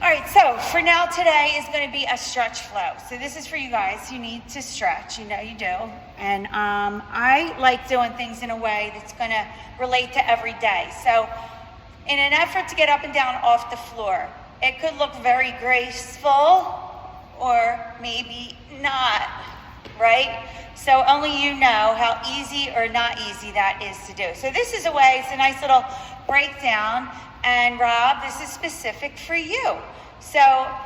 All right, so for now today is going to be a stretch flow. So this is for you guys who need to stretch, you know you do. And I like doing things in a way that's going to relate to every day. So in an effort to get up and down off the floor, it could look very graceful or maybe not, right? So only you know how easy or not easy that is to do. So this is a way, it's a nice little breakdown. And Rob, this is specific for you. So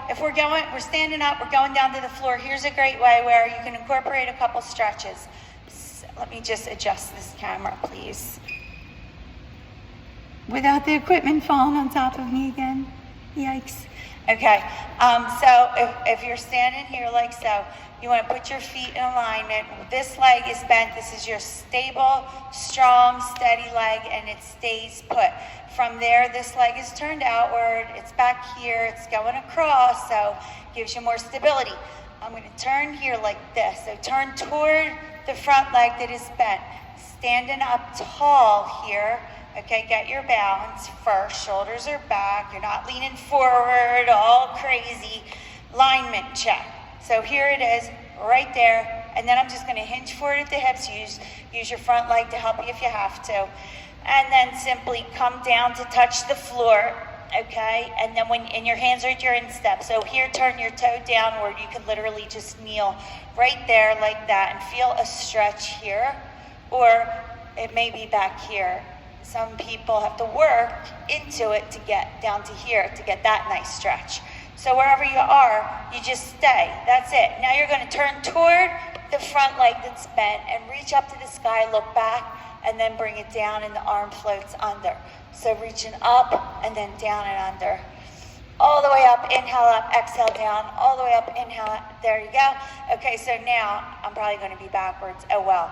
if we're standing up, we're going down to the floor. Here's a great way where you can incorporate a couple stretches. So let me just adjust this camera, please. Without the equipment falling on top of me again. Yikes. Okay, so if you're standing here like so, you want to put your feet in alignment. This leg is bent. This is your stable, strong, steady leg, and it stays put. From there, this leg is turned outward. It's back here. It's going across, so it gives you more stability. I'm going to turn here like this. So turn toward the front leg that is bent. Standing up tall here. Okay, get your balance first. Shoulders are back. You're not leaning forward, all crazy. Alignment check. So here it is, right there. And then I'm just going to hinge forward at the hips. Use your front leg to help you if you have to. And then simply come down to touch the floor, okay? And then and your hands are at your instep. So here, turn your toe downward. You can literally just kneel right there like that and feel a stretch here. Or it may be back here. Some people have to work into it to get down to here to get that nice stretch. So wherever you are, you just stay. That's it. Now you're going to turn toward the front leg that's bent and reach up to the sky, look back, and then bring it down and the arm floats under. So reaching up and then down and under. All the way up, inhale up, exhale down, all the way up, inhale up. There you go. Okay, so now I'm probably going to be backwards. Oh well.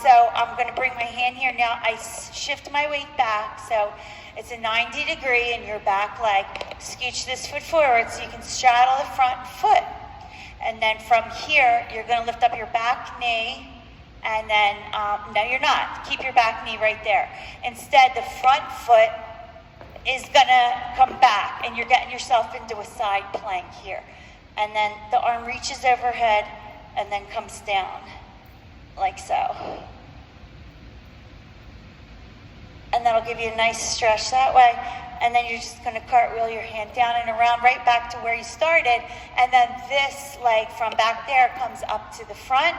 So I'm going to bring my hand here. Now I shift my weight back. So it's a 90 degree in your back leg. Scooch this foot forward so you can straddle the front foot. And then from here, you're going to lift up your back knee. And then, no, you're not. Keep your back knee right there. Instead, the front foot is going to come back. And you're getting yourself into a side plank here. And then the arm reaches overhead and then comes down. Like so. And that'll give you a nice stretch that way. And then you're just going to cartwheel your hand down and around right back to where you started. And then this leg from back there comes up to the front.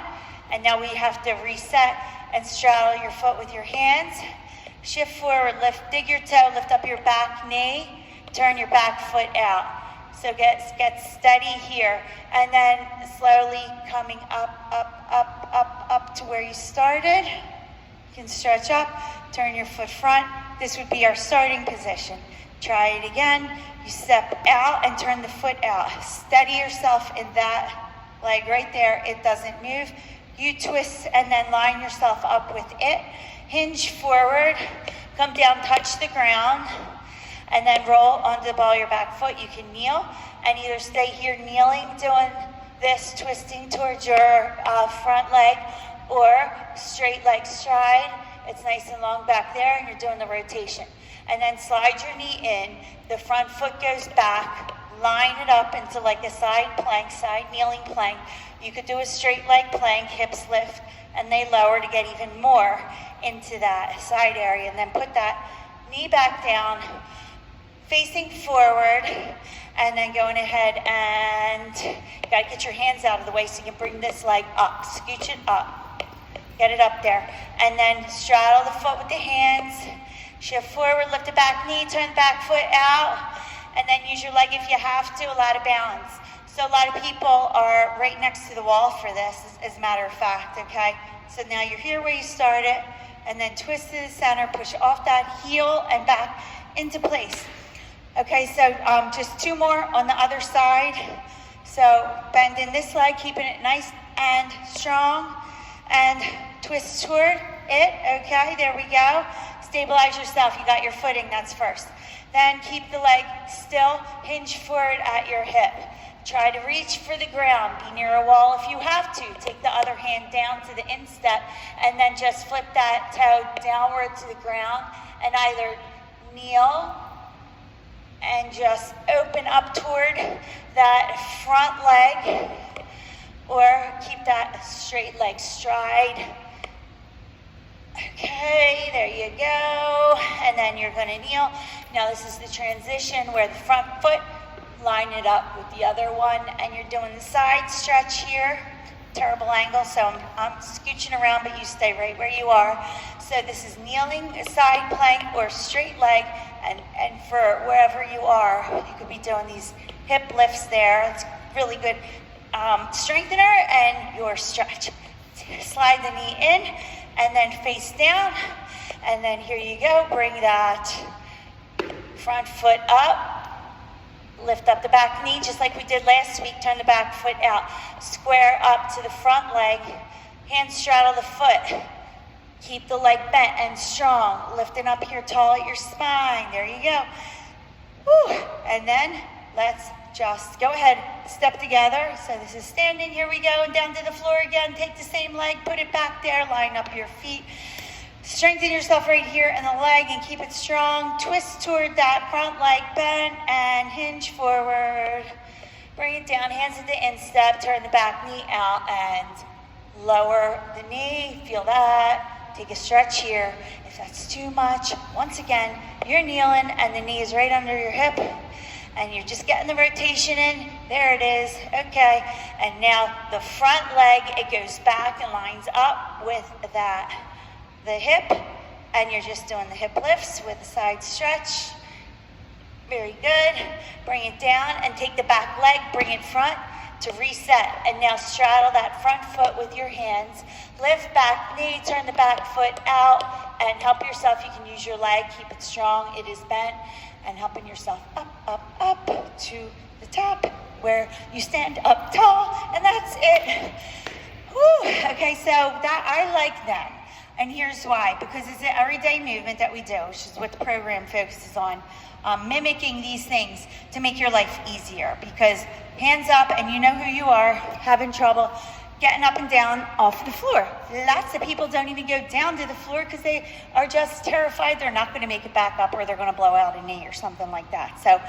And now we have to reset and straddle your foot with your hands. Shift forward, dig your toe, lift up your back knee, turn your back foot out. So get steady here. And then slowly coming up to where you started. You can stretch up, turn your foot front. This would be our starting position. Try it again. You step out and turn the foot out. Steady yourself in that leg right there. It doesn't move. You twist and then line yourself up with it. Hinge forward. Come down, touch the ground. And then roll onto the ball of your back foot. You can kneel and either stay here kneeling, doing this, twisting towards your front leg, or straight leg stride. It's nice and long back there, and you're doing the rotation. And then slide your knee in. The front foot goes back. Line it up into like a side plank, side kneeling plank. You could do a straight leg plank, hips lift, and they lower to get even more into that side area. And then put that knee back down, facing forward, and then going ahead and you gotta get your hands out of the way so you can bring this leg up. Scooch it up. Get it up there. And then straddle the foot with the hands. Shift forward, lift the back knee, turn the back foot out, and then use your leg if you have to, a lot of balance. So a lot of people are right next to the wall for this, as a matter of fact, okay? So now you're here where you started, and then twist to the center, push off that heel and back into place. Okay, so just two more on the other side. So bend in this leg, keeping it nice and strong, and twist toward it. Okay, there we go. Stabilize yourself. You got your footing, that's first. Then keep the leg still, hinge forward at your hip. Try to reach for the ground. Be near a wall if you have to. Take the other hand down to the instep, and then just flip that toe downward to the ground, and either kneel and and just open up toward that front leg, or keep that straight leg stride. Okay, there you go. And then you're going to kneel. Now this is the transition where the front foot, line it up with the other one, and you're doing the side stretch here. Terrible angle, so I'm scooching around, but you stay right where you are. So this is kneeling, side plank, or straight leg, and for wherever you are, you could be doing these hip lifts there. It's really good strengthener and your stretch. Slide the knee in, and then face down, and then here you go. Bring that front foot up. Lift up the back knee just like we did last week. Turn the back foot out. Square up to the front leg. Hands straddle the foot. Keep the leg bent and strong. Lifting up here tall at your spine. There you go. Whew. And then let's just go ahead, step together. So this is standing. Here we go. And down to the floor again. Take the same leg. Put it back there. Line up your feet. Strengthen yourself right here in the leg and keep it strong. Twist toward that front leg, bend and hinge forward. Bring it down, hands at the instep, turn the back knee out and lower the knee. Feel that. Take a stretch here. If that's too much, once again, you're kneeling and the knee is right under your hip and you're just getting the rotation in. There it is. Okay. And now the front leg, it goes back and lines up with the hip, and you're just doing the hip lifts with the side stretch. Very good. Bring it down and take the back leg, bring it front to reset. And now straddle that front foot with your hands. Lift back knee, turn the back foot out, and help yourself. You can use your leg, keep it strong. It is bent, and helping yourself up to the top where you stand up tall, and that's it. Whew. Okay, so that I like that. And here's why, because it's an everyday movement that we do, which is what the program focuses on, mimicking these things to make your life easier. Because hands up, and you know who you are, having trouble getting up and down off the floor. Lots of people don't even go down to the floor because they are just terrified they're not going to make it back up, or they're going to blow out a knee or something like that. So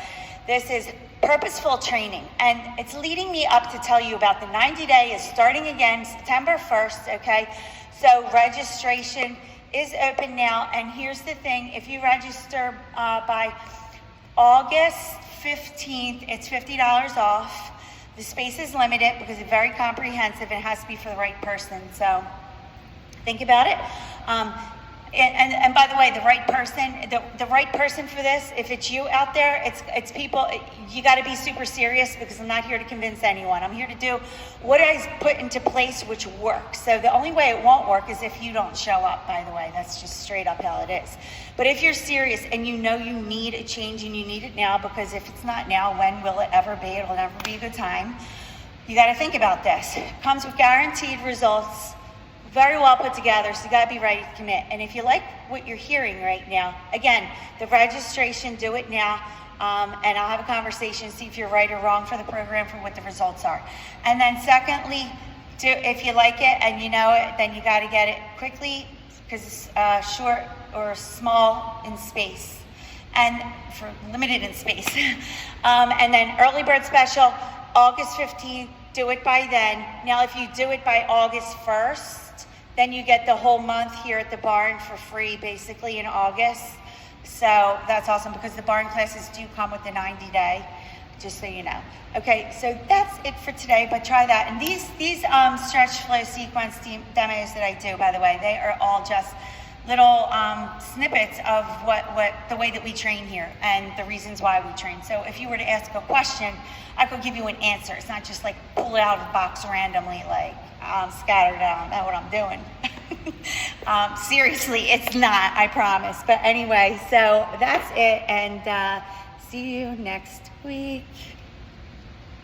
this is purposeful training, and it's leading me up to tell you about the 90-day is starting again September 1st, okay? So registration is open now, and here's the thing. If you register by August 15th, it's $50 off. The space is limited because it's very comprehensive. It has to be for the right person, so think about it. And by the way, the right person for this, if it's you out there, it's people, you got to be super serious, because I'm not here to convince anyone. I'm here to do what I put into place, which works. So the only way it won't work is if you don't show up, by the way. That's just straight up how it is. But if you're serious and you know you need a change and you need it now, because if it's not now, when will it ever be? It'll never be a good time. You got to think about this. It comes with guaranteed results. Very well put together, so you got to be ready to commit. And if you like what you're hearing right now, again, the registration, do it now, and I'll have a conversation, see if you're right or wrong for the program, for what the results are. And then secondly, if you like it and you know it, then you got to get it quickly, because it's short or small in space, and for limited in space. And then early bird special, August 15th, do it by then. Now, if you do it by August 1st, then you get the whole month here at the barn for free, basically, in August. So that's awesome, because the barn classes do come with the 90-day, just so you know. Okay, so that's it for today, but try that. And these stretch flow sequence demos that I do, by the way, they are all just little snippets of what the way that we train here and the reasons why we train. So if you were to ask a question, I could give you an answer. It's not just like pull it out of the box randomly, like scattered out. That's what I'm doing. Seriously, it's not, I promise. But anyway, so that's it, and see you next week.